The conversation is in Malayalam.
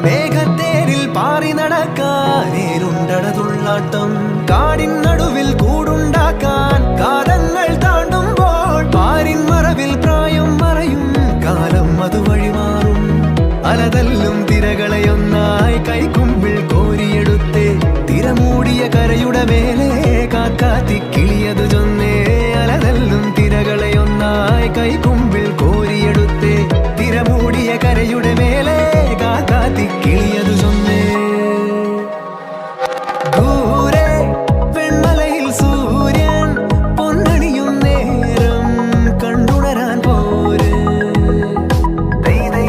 മേഘത്തേരിൽ പാറി നടക്കാനേരുണ്ടടതുള്ളാട്ടം കാടിൻ നടുവിൽ കൂടുണ്ടാക്കാൻ കാലങ്ങൾ താണ്ടുമ്പോൾ പാരിൻ മറവിൽ പ്രായം മറയും കാലം അതുവഴി മാറും അലതല്ലും തിരകളെയൊന്നായി കൈക്കുമ്പിൾ കോരിയെടുത്തേ തിരമൂടിയ കരയുടെ മേലെ കാക്കാത്തി കിളിയതു ചൊന്നേ അലതല്ലും തിരകളെയൊന്നായി കൈക്കുമ്പിൾ കോരിയെടുത്തേ തിരമൂടിയ കരയുടെ മേലെ കാക്കാത്തി കിളിയതു ചൊന്നേ ദൂരെ വെൺമലയിൽ സൂര്യൻ പൊന്നണിയും നേരം കണ്ടുണരാൻ പോര് They